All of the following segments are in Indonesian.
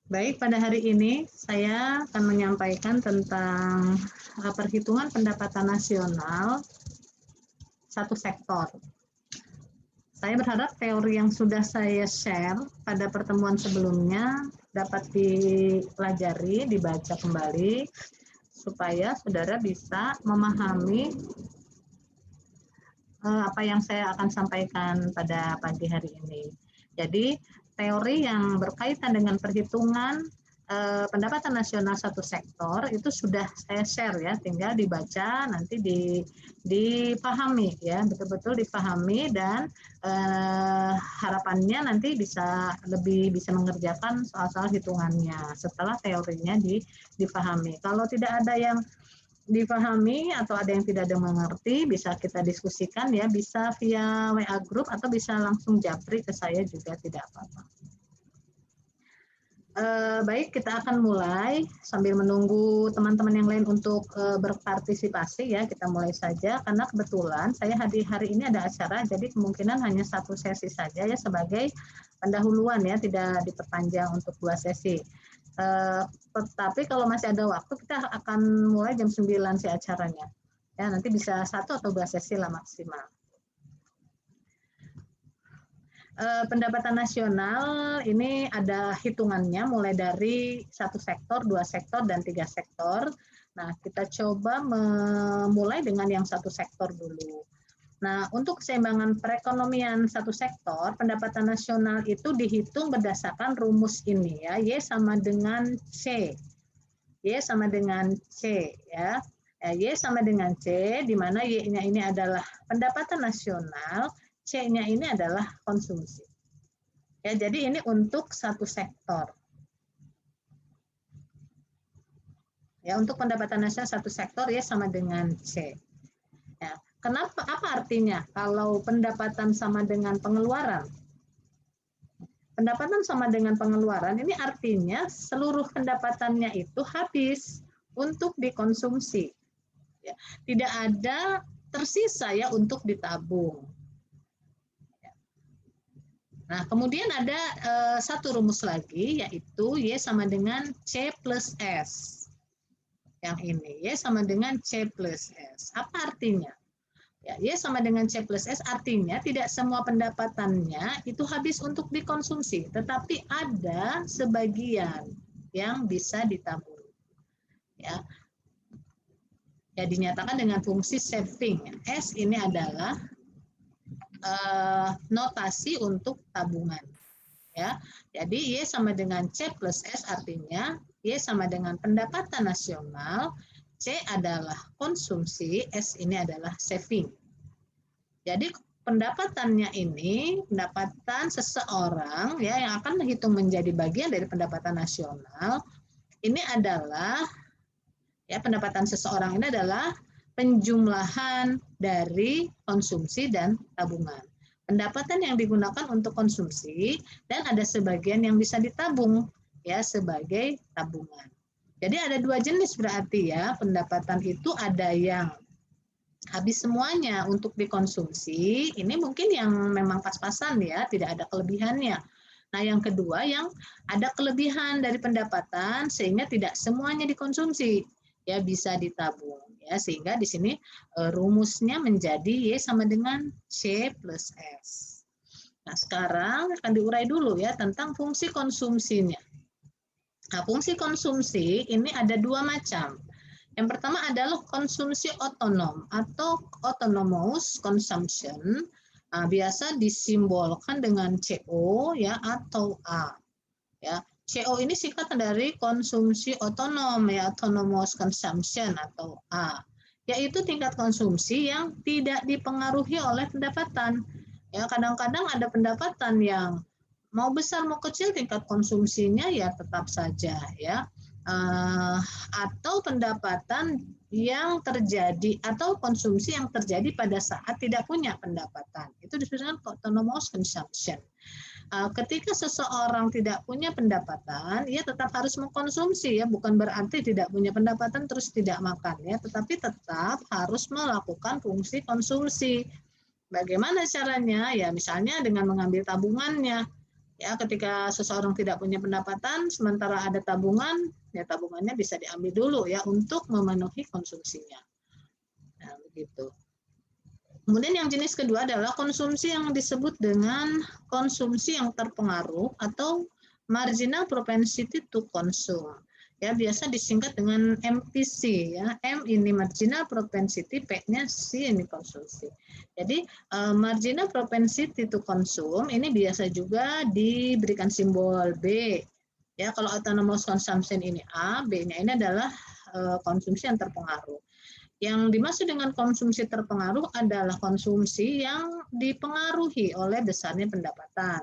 Baik, pada hari ini saya akan menyampaikan tentang perhitungan pendapatan nasional satu sektor. Saya berharap teori yang sudah saya share pada pertemuan sebelumnya dapat dipelajari, dibaca kembali, supaya saudara bisa memahami apa yang saya akan sampaikan pada pagi hari ini. Jadi, teori yang berkaitan dengan perhitungan pendapatan nasional satu sektor itu sudah saya share ya, tinggal dibaca nanti dipahami ya, betul-betul dipahami dan harapannya nanti bisa lebih bisa mengerjakan soal-soal hitungannya setelah teorinya dipahami. Kalau tidak ada yang dipahami atau ada yang tidak ada mengerti, bisa kita diskusikan ya, bisa via WA group atau bisa langsung japri ke saya juga tidak apa-apa. Baik, kita akan mulai sambil menunggu teman-teman yang lain untuk berpartisipasi ya. Kita mulai saja karena kebetulan saya hari ini ada acara, jadi kemungkinan hanya satu sesi saja ya sebagai pendahuluan ya, tidak diperpanjang untuk 2 sesi. Tetapi kalau masih ada waktu kita akan mulai jam 9 sih acaranya. Ya, nanti bisa 1 atau 2 sesi lah maksimal. Pendapatan nasional ini ada hitungannya mulai dari 1 sektor, 2 sektor, dan 3 sektor. Nah, kita coba memulai dengan yang 1 sektor dulu. Nah, untuk keseimbangan perekonomian satu sektor, pendapatan nasional itu dihitung berdasarkan rumus ini ya, Y sama dengan C. Y sama dengan C ya. Y sama dengan C, di mana Y-nya ini adalah pendapatan nasional, C-nya ini adalah konsumsi. Ya, jadi ini untuk satu sektor. Ya, untuk pendapatan nasional satu sektor ya sama dengan C. Ya, kenapa? Apa artinya kalau pendapatan sama dengan pengeluaran? Pendapatan sama dengan pengeluaran ini artinya seluruh pendapatannya itu habis untuk dikonsumsi. Ya, tidak ada tersisa ya untuk ditabung. Nah, kemudian ada satu rumus lagi, yaitu Y sama dengan C plus S. Yang ini, Y sama dengan C plus S. Apa artinya? Ya, Y sama dengan C plus S artinya tidak semua pendapatannya itu habis untuk dikonsumsi, tetapi ada sebagian yang bisa ditabung. Ya, ya dinyatakan dengan fungsi saving. S ini adalah notasi untuk tabungan. Ya, jadi Y sama dengan C plus S artinya Y sama dengan pendapatan nasional, C adalah konsumsi, S ini adalah saving. Jadi pendapatannya ini pendapatan seseorang ya yang akan dihitung menjadi bagian dari pendapatan nasional ini adalah ya pendapatan seseorang ini adalah penjumlahan dari konsumsi dan tabungan. Pendapatan yang digunakan untuk konsumsi dan ada sebagian yang bisa ditabung ya sebagai tabungan. Jadi ada 2 jenis berarti ya, pendapatan itu ada yang habis semuanya untuk dikonsumsi, ini mungkin yang memang pas-pasan ya, tidak ada kelebihannya. Nah, yang kedua yang ada kelebihan dari pendapatan sehingga tidak semuanya dikonsumsi, ya bisa ditabung ya, sehingga di sini rumusnya menjadi Y sama dengan C plus S. Nah, sekarang akan diurai dulu ya tentang fungsi konsumsinya. Nah, fungsi konsumsi ini ada 2 macam. Yang pertama adalah konsumsi otonom atau autonomous consumption. Nah, biasa disimbolkan dengan CO ya atau A. Ya, CO ini singkatan dari konsumsi otonom ya, autonomous consumption atau A, yaitu tingkat konsumsi yang tidak dipengaruhi oleh pendapatan. Ya, kadang-kadang ada pendapatan yang mau besar mau kecil tingkat konsumsinya ya tetap saja ya. Atau pendapatan yang terjadi atau konsumsi yang terjadi pada saat tidak punya pendapatan. Itu disebut autonomous consumption. Ketika seseorang tidak punya pendapatan, ia tetap harus mengkonsumsi ya, bukan berarti tidak punya pendapatan terus tidak makan ya, tetapi tetap harus melakukan fungsi konsumsi. Bagaimana caranya? Ya misalnya dengan mengambil tabungannya. Ya, ketika seseorang tidak punya pendapatan, sementara ada tabungan, ya tabungannya bisa diambil dulu ya untuk memenuhi konsumsinya. Nah, begitu. Kemudian yang jenis kedua adalah konsumsi yang disebut dengan konsumsi yang terpengaruh atau marginal propensity to consume. Ya, biasa disingkat dengan MPC ya. M ini marginal propensity, P-nya C ini konsumsi. Jadi marginal propensity to consume ini biasa juga diberikan simbol B. Ya, kalau autonomous consumption ini A, B-nya ini adalah konsumsi yang terpengaruh. Yang dimaksud dengan konsumsi terpengaruh adalah konsumsi yang dipengaruhi oleh besarnya pendapatan.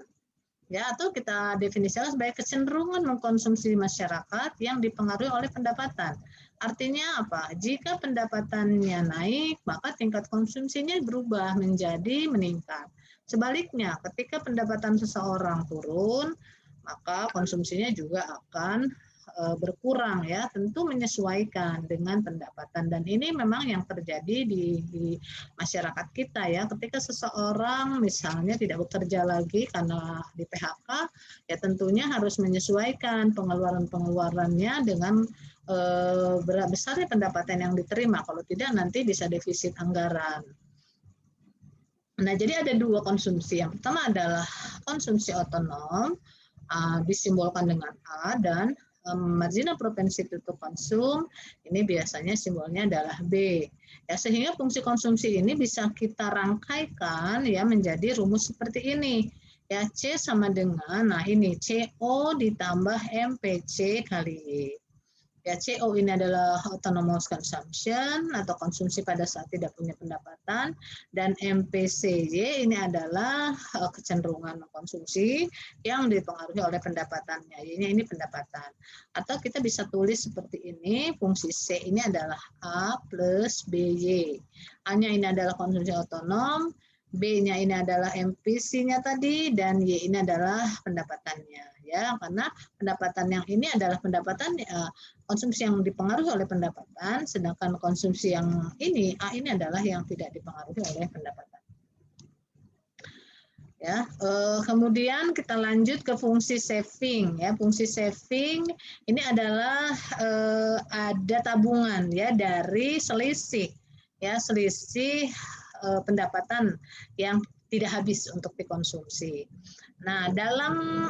Ya, atau kita definisikan sebagai kecenderungan mengkonsumsi masyarakat yang dipengaruhi oleh pendapatan. Artinya apa? Jika pendapatannya naik, maka tingkat konsumsinya berubah menjadi meningkat. Sebaliknya, ketika pendapatan seseorang turun, maka konsumsinya juga akan berkurang ya, tentu menyesuaikan dengan pendapatan. Dan ini memang yang terjadi di masyarakat kita ya, ketika seseorang misalnya tidak bekerja lagi karena di PHK, ya tentunya harus menyesuaikan pengeluaran-pengeluarannya dengan besarnya pendapatan yang diterima. Kalau tidak nanti bisa defisit anggaran. Nah, jadi ada dua konsumsi. Yang pertama adalah konsumsi otonom, disimbolkan dengan A, dan marginal propensity to consume ini biasanya simbolnya adalah B. Ya, sehingga fungsi konsumsi ini bisa kita rangkaikan ya menjadi rumus seperti ini. Ya, C sama dengan, nah ini CO ditambah MPC kali Y. Ya, CO ini adalah autonomous consumption atau konsumsi pada saat tidak punya pendapatan, dan MPCY ini adalah kecenderungan mengkonsumsi yang dipengaruhi oleh pendapatannya. Ini pendapatan. Atau kita bisa tulis seperti ini, fungsi C ini adalah A plus BY. A-nya ini adalah konsumsi otonom, B-nya ini adalah MPC-nya tadi, dan Y ini adalah pendapatannya. Ya, karena pendapatan yang ini adalah pendapatan konsumsi yang dipengaruhi oleh pendapatan, sedangkan konsumsi yang ini A ini adalah yang tidak dipengaruhi oleh pendapatan. Ya, kemudian kita lanjut ke fungsi saving. Ya, fungsi saving ini adalah ada tabungan ya dari selisih pendapatan yang tidak habis untuk dikonsumsi. Nah, dalam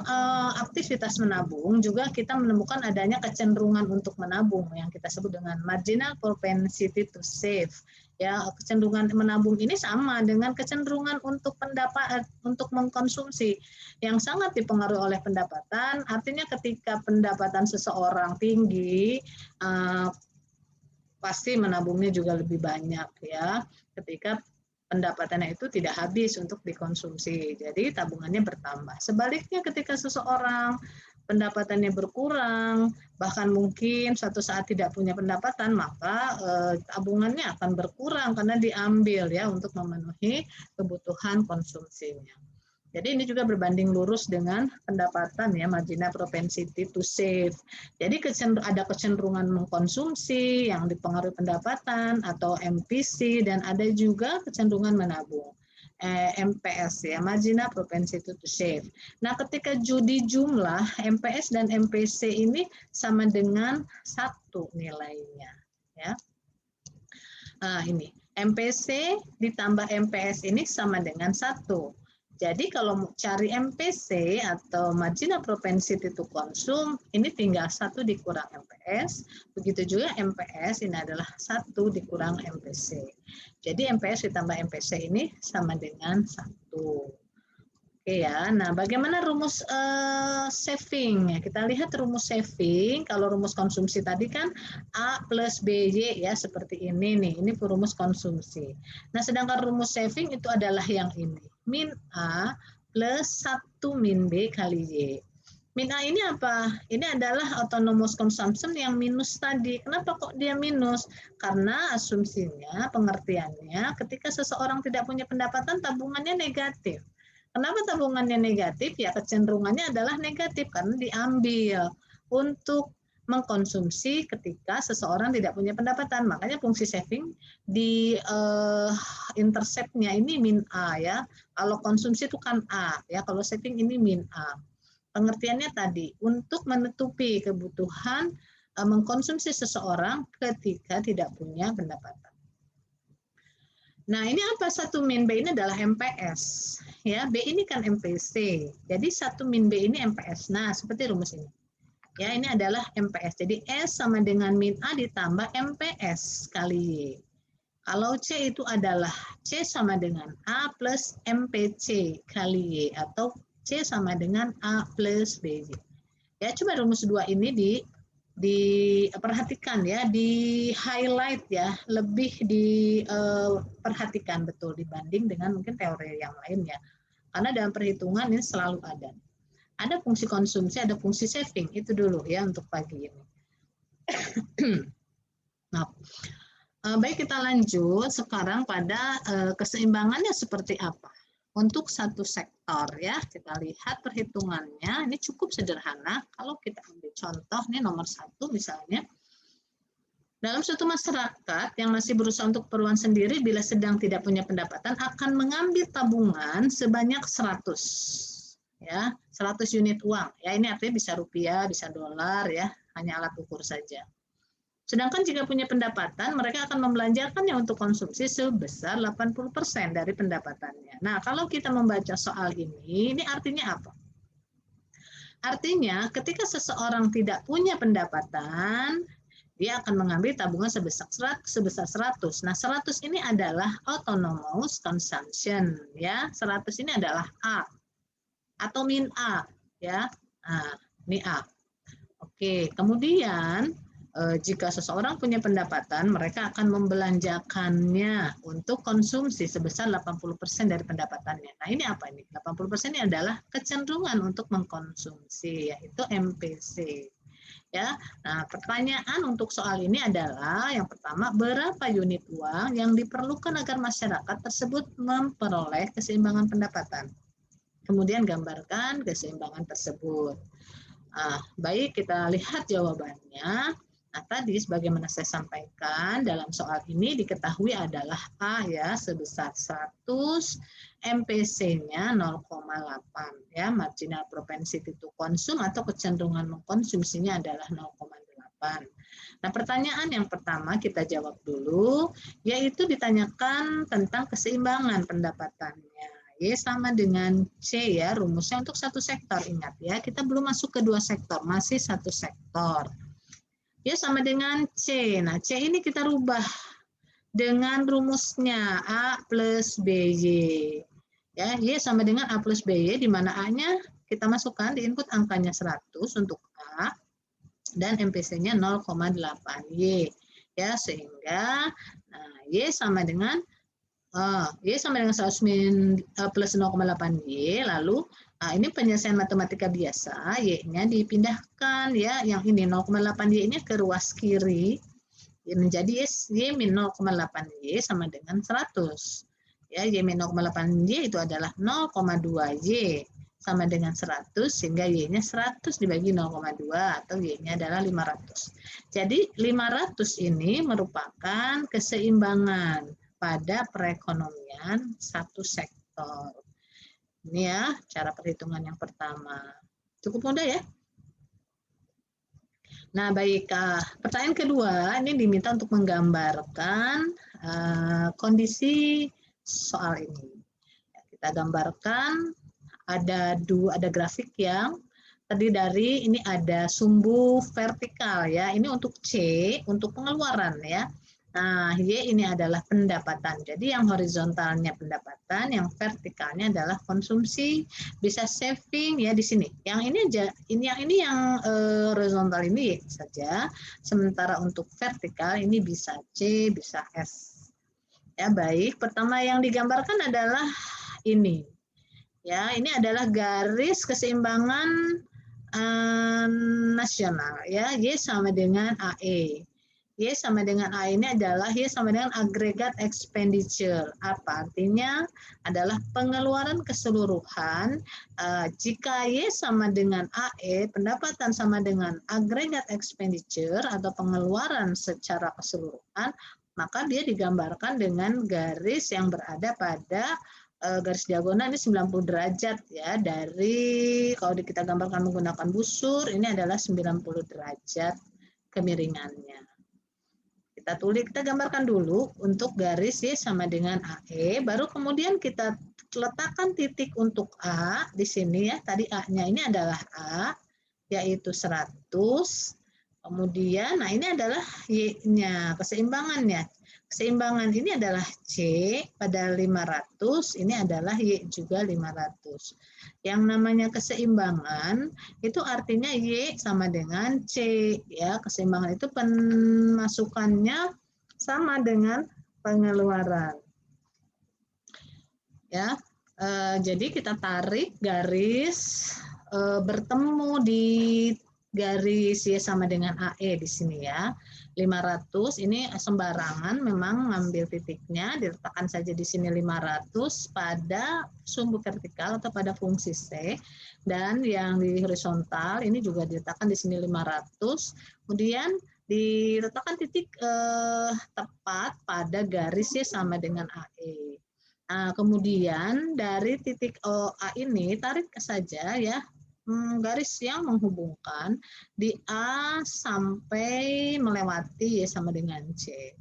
aktivitas menabung juga kita menemukan adanya kecenderungan untuk menabung yang kita sebut dengan marginal propensity to save. Ya, kecenderungan menabung ini sama dengan kecenderungan untuk mengkonsumsi yang sangat dipengaruhi oleh pendapatan. Artinya ketika pendapatan seseorang tinggi, pasti menabungnya juga lebih banyak ya. Ketika pendapatannya itu tidak habis untuk dikonsumsi, jadi tabungannya bertambah. Sebaliknya ketika seseorang pendapatannya berkurang, bahkan mungkin suatu saat tidak punya pendapatan, maka tabungannya akan berkurang karena diambil ya untuk memenuhi kebutuhan konsumsinya. Jadi ini juga berbanding lurus dengan pendapatan ya, marginal propensity to save. Jadi ada kecenderungan mengkonsumsi yang dipengaruhi pendapatan atau MPC, dan ada juga kecenderungan menabung. MPS ya, marginal propensity to save. Nah, ketika di jumlah MPS dan MPC ini sama dengan 1 nilainya ya. Nah, ini MPC ditambah MPS ini sama dengan 1. Jadi kalau mau cari MPC atau marginal propensity to consume, ini tinggal 1 dikurang MPS. Begitu juga MPS ini adalah 1 dikurang MPC. Jadi MPS ditambah MPC ini sama dengan 1. Oke ya, nah bagaimana rumus saving? Kita lihat rumus saving, kalau rumus konsumsi tadi kan A plus BY ya, seperti ini nih, ini rumus konsumsi. Nah sedangkan rumus saving itu adalah yang ini, min A plus 1 min B kali Y. Min A ini apa? Ini adalah autonomous consumption yang minus tadi. Kenapa kok dia minus? Karena asumsinya, pengertiannya, ketika seseorang tidak punya pendapatan, tabungannya negatif. Kenapa tabungannya negatif? Ya kecenderungannya adalah negatif karena diambil untuk mengkonsumsi ketika seseorang tidak punya pendapatan. Makanya fungsi saving di intercept-nya ini min A ya. Kalau konsumsi itu kan A ya, kalau saving ini min A. Pengertiannya tadi, untuk menutupi kebutuhan mengkonsumsi seseorang ketika tidak punya pendapatan. Nah, ini apa 1 min B ini adalah MPS. Ya, B ini kan MPC. Jadi 1 min B ini MPS. Nah, seperti rumus ini. Ya, ini adalah MPS. Jadi S sama dengan min A ditambah MPS kali Y. Kalau C itu adalah C sama dengan A plus MPC kali Y, atau C sama dengan A plus BY. Ya, coba rumus 2 ini diperhatikan ya, di highlight ya, lebih diperhatikan betul dibanding dengan mungkin teori yang lain ya. Karena dalam perhitungan ini selalu ada. Ada fungsi konsumsi, ada fungsi saving. Itu dulu ya untuk pagi ini. Nah, baik, kita lanjut sekarang pada keseimbangannya seperti apa. Untuk satu sektor ya, kita lihat perhitungannya, ini cukup sederhana. Kalau kita ambil contoh, nih nomor 1 misalnya, dalam suatu masyarakat yang masih berusaha untuk keperluan sendiri bila sedang tidak punya pendapatan akan mengambil tabungan sebanyak 100 ya, 100 unit uang. Ya, ini artinya bisa rupiah, bisa dolar ya, hanya alat ukur saja. Sedangkan jika punya pendapatan, mereka akan membelanjakannya untuk konsumsi sebesar 80% dari pendapatannya. Nah, kalau kita membaca soal ini artinya apa? Artinya, ketika seseorang tidak punya pendapatan, dia akan mengambil tabungan sebesar 100. Nah, 100 ini adalah autonomous consumption, ya. 100 ini adalah A atau min A, ya. Nah, ini A. Oke, kemudian jika seseorang punya pendapatan, mereka akan membelanjakannya untuk konsumsi sebesar 80% dari pendapatannya. Nah, ini apa ini? 80% ini adalah kecenderungan untuk mengkonsumsi, yaitu MPC. Ya. Nah, pertanyaan untuk soal ini adalah yang pertama, berapa unit uang yang diperlukan agar masyarakat tersebut memperoleh keseimbangan pendapatan? Kemudian gambarkan keseimbangan tersebut. Nah, baik, kita lihat jawabannya. Nah, tadi sebagaimana saya sampaikan dalam soal ini diketahui adalah A ya sebesar 100, MPC-nya 0,8 ya, marginal propensity to consume atau kecenderungan mengkonsumsinya adalah 0,8. Nah, pertanyaan yang pertama kita jawab dulu, yaitu ditanyakan tentang keseimbangan pendapatannya. Y sama dengan C ya, rumusnya untuk satu sektor, ingat ya, kita belum masuk ke 2 sektor, masih satu sektor. Y sama dengan C. Nah, C ini kita rubah dengan rumusnya A plus BY. Ya, Y sama dengan A plus BY, di mana A-nya kita masukkan di input angkanya 100 untuk A, dan MPC-nya 0,8Y. Ya, sehingga nah, Y sama dengan Y sama dengan 100 plus 0,8Y, lalu ini penyelesaian matematika biasa, Y-nya dipindahkan ya, yang ini 0,8Y ini ke ruas kiri, menjadi Y min 0,8Y sama dengan 100. Ya, Y min 0,8Y itu adalah 0,2Y sama dengan 100, sehingga Y-nya 100 dibagi 0,2 atau Y-nya adalah 500. Jadi 500 ini merupakan keseimbangan pada perekonomian satu sektor. Ini ya cara perhitungan yang pertama. Cukup mudah ya. Nah, baik. Pertanyaan kedua ini diminta untuk menggambarkan kondisi soal ini. Kita gambarkan ada grafik yang terdiri dari ini ada sumbu vertikal ya. Ini untuk C, untuk pengeluaran ya. Nah, Y ini adalah pendapatan. Jadi yang horizontalnya pendapatan, yang vertikalnya adalah konsumsi, bisa saving ya di sini. Yang ini aja, yang horizontal ini saja. Sementara untuk vertikal ini bisa C, bisa S. Ya, baik. Pertama yang digambarkan adalah ini. Ya, ini adalah garis keseimbangan nasional ya. Y sama dengan AE. Y sama dengan A ini adalah Y sama dengan agregat expenditure. Apa artinya? Adalah pengeluaran keseluruhan. Jika Y sama dengan AE, pendapatan sama dengan agregat expenditure atau pengeluaran secara keseluruhan, maka dia digambarkan dengan garis yang berada pada garis diagonal ini 90 derajat ya, dari kalau kita gambarkan menggunakan busur ini adalah 90 derajat kemiringannya. Kita gambarkan dulu untuk garis Y sama dengan AE, baru kemudian kita letakkan titik untuk A di sini ya. Tadi A-nya ini adalah A, yaitu 100. Kemudian, nah ini adalah Y-nya, keseimbangannya. Keseimbangan ini adalah C pada 500, ini adalah Y juga 500. Yang namanya keseimbangan itu artinya Y sama dengan C ya. Keseimbangan itu pemasukannya sama dengan pengeluaran. Ya. Jadi kita tarik garis bertemu di garis Y sama dengan AE di sini ya. 500 ini sembarangan memang ngambil titiknya, diletakkan saja di sini 500 pada sumbu vertikal atau pada fungsi C, dan yang di horizontal ini juga diletakkan di sini 500, kemudian diletakkan titik tepat pada garis Y sama dengan AE. Nah, kemudian dari titik A ini tarik saja ya garis yang menghubungkan di A sampai melewati Y sama dengan C.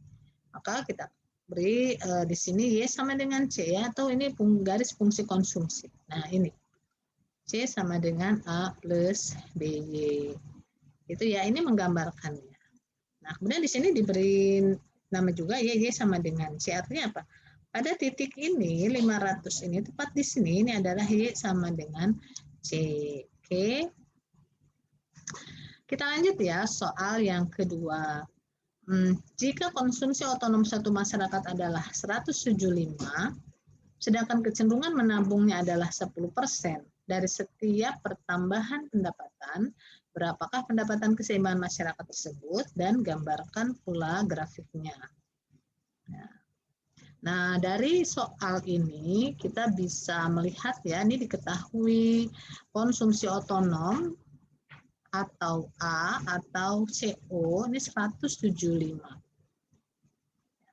Maka kita beri di sini Y sama dengan C ya, atau ini garis fungsi konsumsi. Nah ini C sama dengan A plus BY. Itu ya, ini menggambarkannya. Nah kemudian di sini diberi nama juga Y sama dengan C, artinya apa? Pada titik ini 500 ini tepat di sini, ini adalah Y sama dengan C. Oke, kita lanjut ya soal yang kedua. Jika konsumsi otonom satu masyarakat adalah 175, sedangkan kecenderungan menabungnya adalah 10% dari setiap pertambahan pendapatan, berapakah pendapatan keseimbangan masyarakat tersebut, dan gambarkan pula grafiknya. Nah, dari soal ini kita bisa melihat ya, ini diketahui konsumsi otonom atau A atau CO ini 175.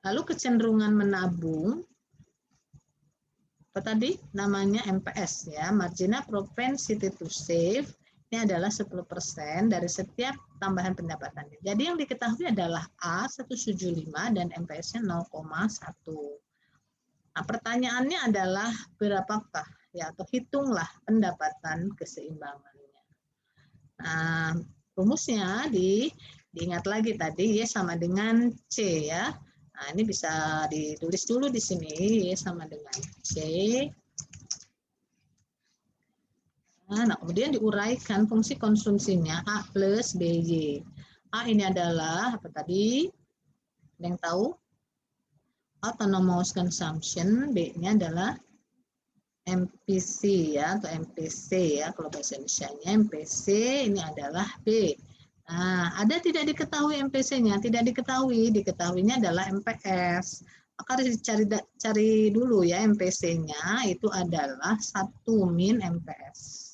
Lalu kecenderungan menabung, apa tadi namanya MPS ya, marginal propensity to save, ini adalah 10% dari setiap tambahan pendapatannya. Jadi yang diketahui adalah A 175 dan MPS-nya 0,1. Nah, pertanyaannya adalah berapakah ya, atau hitunglah pendapatan keseimbangannya. Nah, rumusnya diingat lagi tadi Y sama dengan C ya. Nah, ini bisa ditulis dulu di sini Y sama dengan C. Nah, kemudian diuraikan fungsi konsumsinya A plus BY. A ini adalah apa tadi? Ada yang tahu? Autonomous consumption, B-nya adalah MPC ya, atau MPC ya kalau bahasa Indonesia-nya. MPC ini adalah B. Nah, ada tidak diketahui MPC-nya? Tidak diketahui, diketahuinya adalah MPS. Maka harus cari dulu ya, MPC-nya itu adalah 1 min MPS.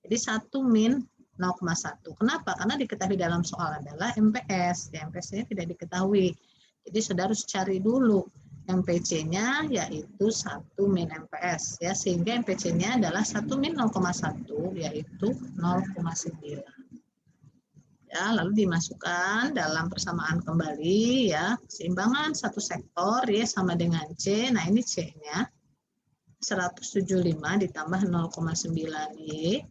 Jadi 1 min 0,1. Kenapa? Karena diketahui dalam soal adalah MPS. Ya, MPS-nya tidak diketahui. Jadi saudara harus cari dulu MPC-nya, yaitu 1 min MPS ya, sehingga MPC-nya adalah 1 min 0,1 yaitu 0,9. Ya, lalu dimasukkan dalam persamaan kembali ya, keseimbangan satu sektor Y sama dengan C. Nah, ini C-nya 175 ditambah 0,9 Y.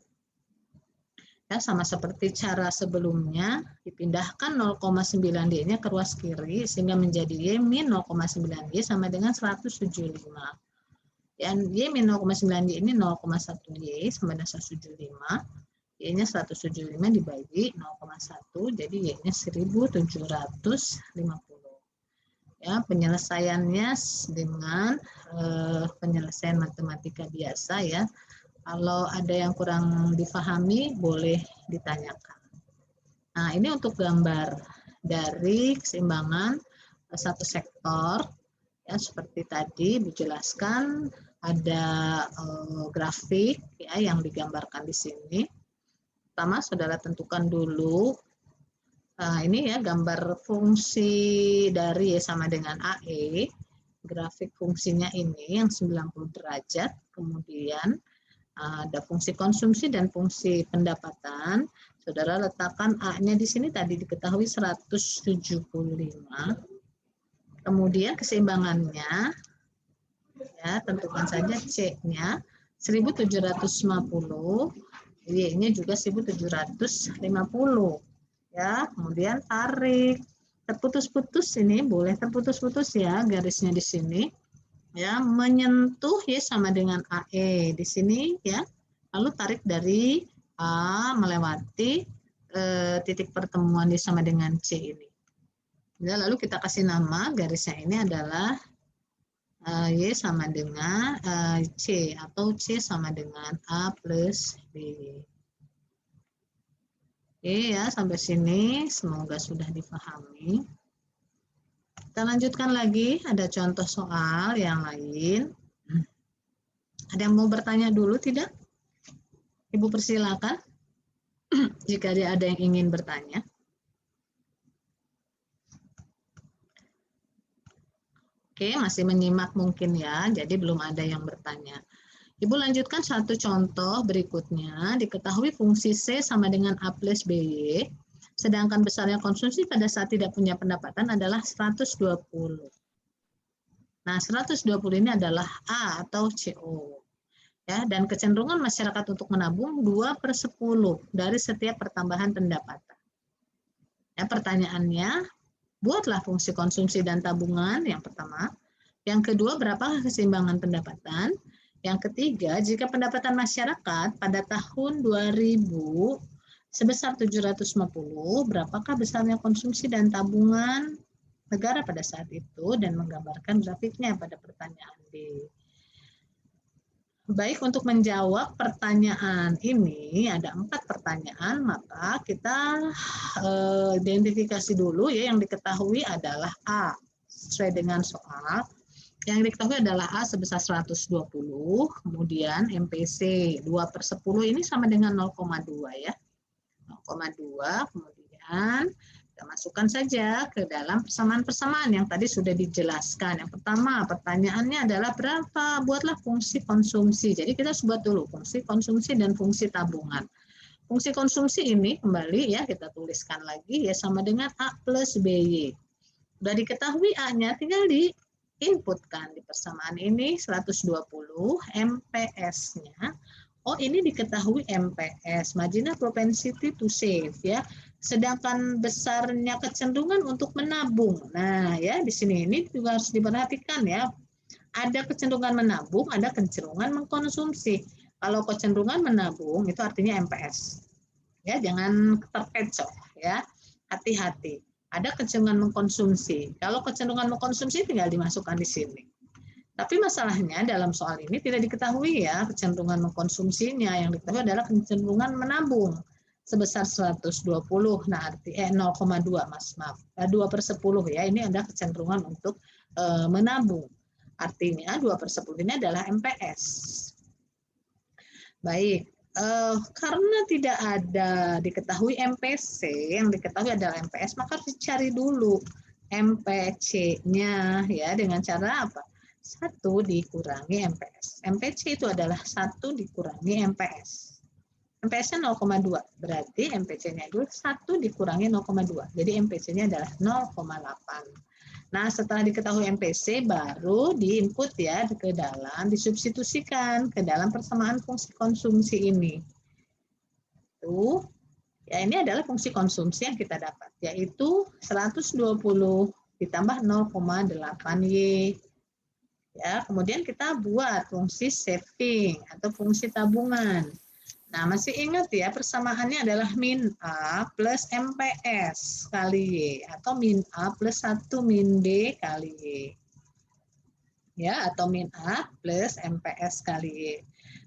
Ya, sama seperti cara sebelumnya, dipindahkan 0,9 Y-nya ke ruas kiri sehingga menjadi Y min 0,9 Y sama dengan 175. Dan Y min 0,9 Y ini 0,1 Y sama dengan 175. Y-nya 175 dibagi 0,1, jadi Y-nya 1750. Ya, penyelesaiannya dengan penyelesaian matematika biasa ya. Kalau ada yang kurang difahami, boleh ditanyakan. Nah, ini untuk gambar dari keseimbangan satu sektor. Ya, seperti tadi dijelaskan, ada grafik ya yang digambarkan di sini. Pertama, saudara tentukan dulu. Nah, ini ya gambar fungsi dari Y sama dengan AE. grafik fungsinya ini yang 90 derajat, kemudian ada fungsi konsumsi dan fungsi pendapatan. Saudara letakkan A-nya di sini tadi diketahui 175. Kemudian keseimbangannya, ya tentukan saja C-nya 1750, Y-nya juga 1750. Ya, kemudian tarik. Terputus-putus ini boleh terputus-putus ya garisnya di sini. Ya, menyentuh Y sama dengan AE di sini ya. Lalu tarik dari A melewati titik pertemuan Y sama dengan C ini. Ya, lalu kita kasih nama garisnya ini adalah Y sama dengan C atau C sama dengan A plus B. Oke ya, sampai sini semoga sudah dipahami. Kita lanjutkan lagi, ada contoh soal yang lain. Ada yang mau bertanya dulu tidak? Ibu persilakan jika ada yang ingin bertanya. Oke, masih menyimak mungkin ya, jadi belum ada yang bertanya. Ibu lanjutkan satu contoh berikutnya, diketahui fungsi C sama dengan A plus BY, sedangkan besarnya konsumsi pada saat tidak punya pendapatan adalah 120. Nah, 120 ini adalah A atau CO. Ya, dan kecenderungan masyarakat untuk menabung 2/10 dari setiap pertambahan pendapatan. Ya, pertanyaannya, buatlah fungsi konsumsi dan tabungan yang pertama. Yang kedua, berapa keseimbangan pendapatan? Yang ketiga, jika pendapatan masyarakat pada tahun 2000 sebesar 750, berapakah besarnya konsumsi dan tabungan negara pada saat itu, dan menggambarkan grafiknya pada pertanyaan D. Baik, untuk menjawab pertanyaan ini, ada 4 pertanyaan, maka kita identifikasi dulu ya, yang diketahui adalah A, sesuai dengan soal. Yang diketahui adalah A sebesar 120, kemudian MPC 2/10 ini sama dengan 0,2 ya. 0,2, kemudian kita masukkan saja ke dalam persamaan-persamaan yang tadi sudah dijelaskan. Yang pertama, pertanyaannya adalah berapa? Buatlah fungsi konsumsi. Jadi kita buat dulu fungsi konsumsi dan fungsi tabungan. Fungsi konsumsi ini kembali ya kita tuliskan lagi ya sama dengan A plus BY. Sudah diketahui A-nya, tinggal diinputkan di persamaan ini 120, MPS-nya. Oh, ini diketahui MPS, marginal propensity to save ya. Sedangkan besarnya kecenderungan untuk menabung. Nah, ya di sini ini juga harus diperhatikan ya. Ada kecenderungan menabung, ada kecenderungan mengkonsumsi. Kalau kecenderungan menabung itu artinya MPS. Ya, jangan terkecoh ya. Hati-hati. Ada kecenderungan mengkonsumsi. Kalau kecenderungan mengkonsumsi tinggal dimasukkan di sini. Tapi masalahnya dalam soal ini tidak diketahui ya kecenderungan mengkonsumsinya. Yang diketahui adalah kecenderungan menabung sebesar 120. Nah, arti 0,2 maaf. 2/10 ya. Ini ada kecenderungan untuk menabung. Artinya 2/10 ini adalah MPS. Baik. Karena tidak ada diketahui MPC, yang diketahui adalah MPS, maka harus dicari dulu MPC-nya ya dengan cara apa? 1 dikurangi MPS. MPC itu adalah 1 dikurangi MPS. MPS-nya 0,2, berarti MPC-nya itu 1 dikurangi 0,2. Jadi MPC-nya adalah 0,8. Nah, setelah diketahui MPC, baru diinput ya ke dalam, disubstitusikan ke dalam persamaan fungsi konsumsi ini. Tuh, ya ini adalah fungsi konsumsi yang kita dapat, yaitu 120 ditambah 0,8Y. Ya, kemudian kita buat fungsi saving atau fungsi tabungan. Nah, masih ingat ya persamaannya adalah min A plus MPS kali Y atau min A plus 1 min B kali Y. Ya, atau min A plus MPS kali Y.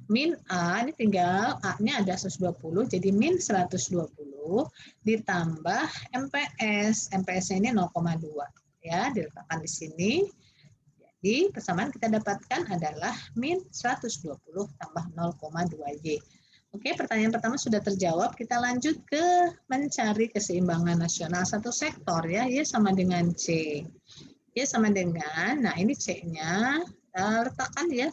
Min A ini tinggal A-nya ada 120 jadi min 120 ditambah MPS. MPS-nya ini 0,2 ya, diletakkan di sini. Jadi persamaan kita dapatkan adalah min 120 tambah 0,2Y. Oke, pertanyaan pertama sudah terjawab. Kita lanjut ke mencari keseimbangan nasional satu sektor ya, Y sama dengan C. Y sama dengan, nah ini C-nya, letakkan ya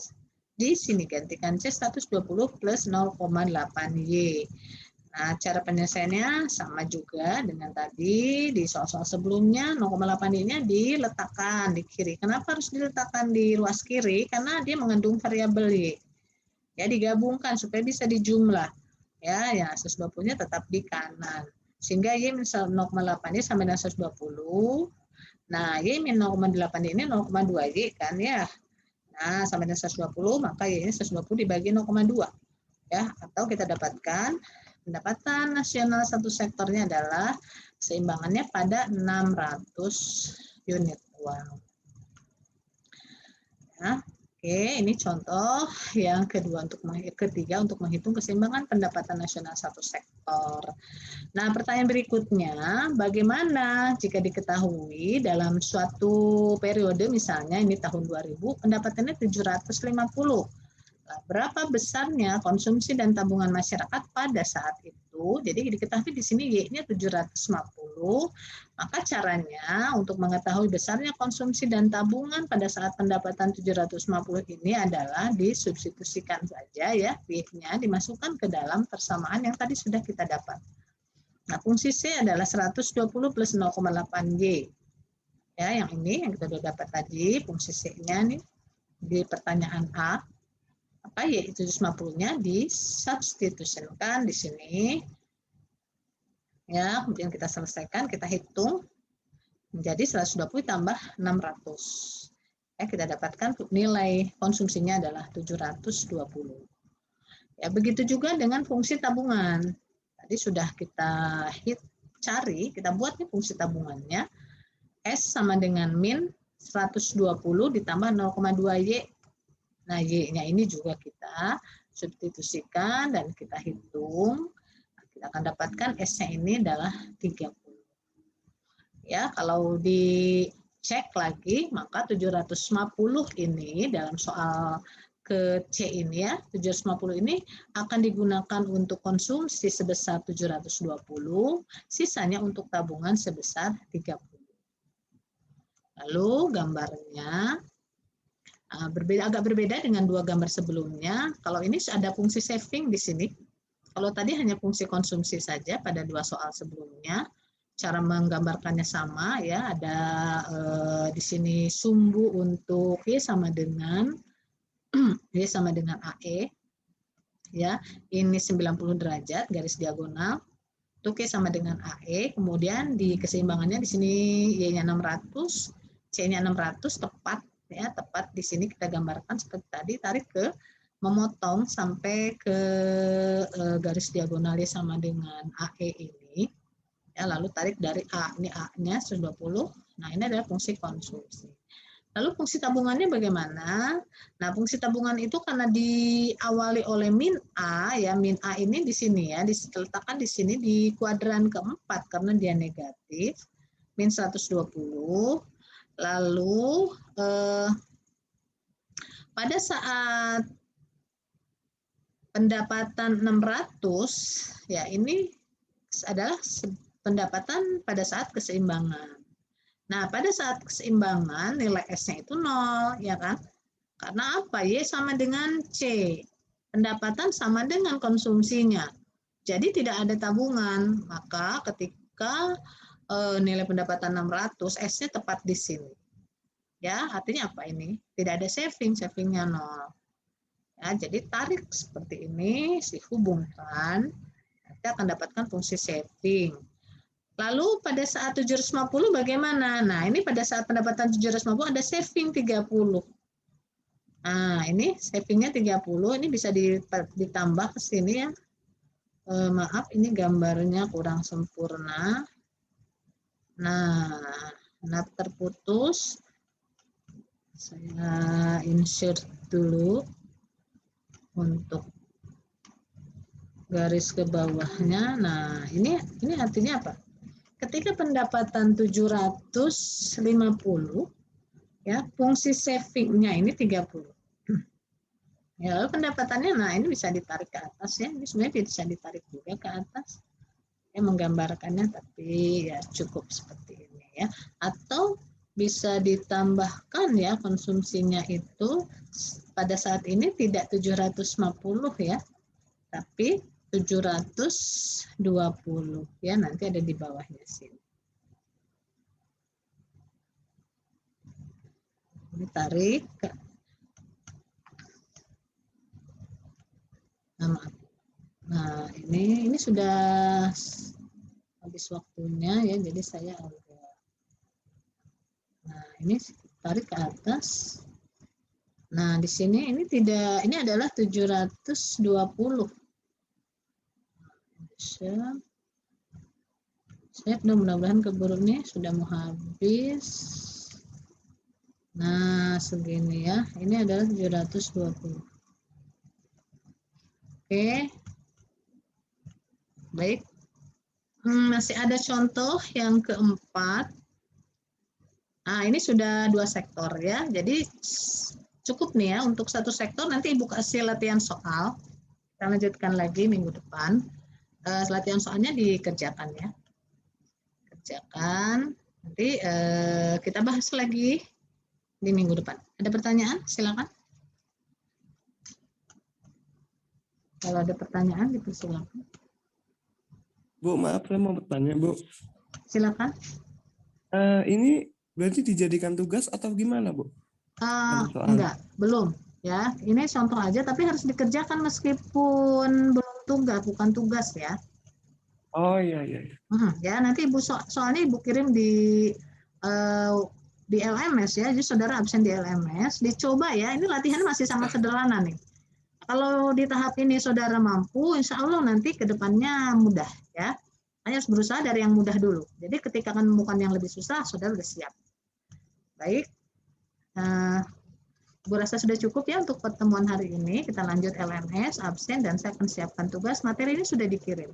di sini, gantikan C 120 plus 0,8 Y. Nah, cara penyelesaiannya sama juga dengan tadi di soal-soal sebelumnya, 0,8 Y-nya diletakkan di kiri. Kenapa harus diletakkan di ruas kiri? Karena dia mengandung variabel Y. Ya, digabungkan supaya bisa dijumlah. Ya, 120-nya tetap di kanan. Sehingga Y misal 0,8 Y sama dengan 120. Nah, Y min 0,8 ini 0,2 Y kan ya. Nah, sama dengan 120, maka Y ini 120 dibagi 0,2. Ya, atau kita dapatkan pendapatan nasional satu sektornya adalah seimbangannya pada 600 unit uang. Nah, oke, ini contoh yang ketiga untuk menghitung keseimbangan pendapatan nasional satu sektor. Nah, pertanyaan berikutnya, bagaimana jika diketahui dalam suatu periode, misalnya ini tahun 2000, pendapatannya 750. Berapa besarnya konsumsi dan tabungan masyarakat pada saat itu? Jadi diketahui di sini Y-nya 750. Maka caranya untuk mengetahui besarnya konsumsi dan tabungan pada saat pendapatan 750 ini adalah disubstitusikan saja ya, Y-nya dimasukkan ke dalam persamaan yang tadi sudah kita dapat. Nah, fungsi C adalah 120 plus 0,8 Y. Ya, yang ini yang kita sudah dapat tadi, fungsi C-nya nih di pertanyaan A. Apa Y 750-nya disubstitusikan di sini. Ya, kemudian kita selesaikan, kita hitung menjadi 120 tambah 600. Ya, kita dapatkan nilai konsumsinya adalah 720. Ya, begitu juga dengan fungsi tabungan. Tadi sudah kita cari, kita buat nih fungsi tabungannya. S sama dengan min 120 ditambah 0,2 Y. Nah, Y-nya ini juga kita substitusikan dan kita hitung. Kita akan dapatkan S-nya ini adalah 30. Ya, kalau dicek lagi, maka 750 ini dalam soal ke C ini ya, 750 ini akan digunakan untuk konsumsi sebesar 720, sisanya untuk tabungan sebesar 30. Lalu gambarnya agak berbeda dengan dua gambar sebelumnya. Kalau ini ada fungsi saving di sini. Kalau tadi hanya fungsi konsumsi saja pada dua soal sebelumnya. Cara menggambarkannya sama ya, ada di sini sumbu untuk Y sama dengan Y sama dengan AE. Ya, ini 90 derajat garis diagonal. Untuk Y sama dengan AE, kemudian di keseimbangannya di sini Y-nya 600, C-nya 600 tepat ya, tepat di sini kita gambarkan seperti tadi, tarik ke memotong sampai ke garis diagonalnya sama dengan AE ini. Ya, lalu tarik dari A, ini A-nya 120. Nah, ini adalah fungsi konsumsi. Lalu fungsi tabungannya bagaimana? Nah, fungsi tabungan itu karena diawali oleh min A, ya min A ini di sini ya, diletakkan di sini di kuadran keempat karena dia negatif, min 120. Lalu pada saat pendapatan 600, ya ini adalah pendapatan pada saat keseimbangan. Nah, pada saat keseimbangan nilai S-nya itu 0, ya kan? Karena apa? Y sama dengan C. Pendapatan sama dengan konsumsinya. Jadi tidak ada tabungan. Maka ketika nilai pendapatan 600, S-nya tepat di sini. Ya, artinya apa ini? Tidak ada saving, savingnya 0. Ya, jadi tarik seperti ini, dihubungkan, kita akan dapatkan fungsi saving. Lalu pada saat 750 bagaimana? Nah, ini pada saat pendapatan 750 ada saving 30. Nah, ini savingnya 30, ini bisa ditambah ke sini ya. Maaf, ini gambarnya kurang sempurna. Nah, terputus. Saya insert dulu untuk garis ke bawahnya. Nah, ini artinya apa? Ketika pendapatan 750, ya fungsi savingnya ini 30. Ya, lalu pendapatannya, nah ini bisa ditarik ke atas ya. Ini sebenarnya bisa ditarik juga ke atas. Ya, menggambarkannya, tapi ya cukup seperti ini ya. Atau bisa ditambahkan ya konsumsinya itu pada saat ini tidak 750 ya, tapi 720 ya, nanti ada di bawahnya sini. Ini tarik. Nah, ini sudah habis waktunya ya, jadi saya agak. Nah, ini tarik ke atas. Nah, di sini ini tidak, ini adalah 720. Saya mudah-mudahan keburu nih, sudah mau habis. Nah, segini ya. Ini adalah 720. Oke. Baik. Masih ada contoh yang keempat. Nah, ini sudah 2 sektor ya. Jadi cukup nih ya untuk 1 sektor, nanti Ibu kasih latihan soal. Kita lanjutkan lagi minggu depan. Latihan soalnya dikerjakan ya. Kerjakan. Nanti kita bahas lagi di minggu depan. Ada pertanyaan? Silakan. Kalau ada pertanyaan, dipersilakan. Bu, maaf saya mau bertanya, Bu. Silakan. Ini berarti dijadikan tugas atau gimana, Bu? Enggak, belum. Ya, ini contoh aja, tapi harus dikerjakan meskipun belum tugas, bukan tugas ya. Oh iya. Ya, nanti Ibu soalnya Ibu kirim di LMS ya, jadi saudara absen di LMS, dicoba ya. Ini latihan masih sangat sederhana nih. Kalau di tahap ini saudara mampu, insya Allah nanti ke depannya mudah ya. Hanya harus berusaha dari yang mudah dulu. Jadi ketika menemukan yang lebih susah, saudara sudah siap. Baik, Ibu rasa sudah cukup ya untuk pertemuan hari ini. Kita lanjut LMS, absen, dan saya akan siapkan tugas. Materi ini sudah dikirim.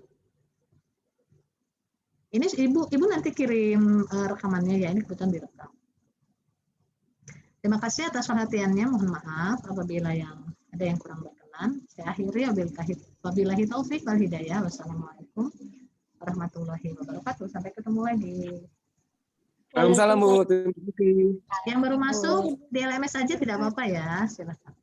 Ini Ibu nanti kirim rekamannya ya, ini kebetulan direkam. Terima kasih atas perhatiannya. Mohon maaf apabila ada yang kurang berkenan. Saya akhiri, wabillahi taufik wal hidayah. Wassalamualaikum warahmatullahi wabarakatuh. Sampai ketemu lagi. Waalaikumsalam, Bu. Terima kasih. Yang baru masuk di LMS saja tidak apa-apa ya. Silakan.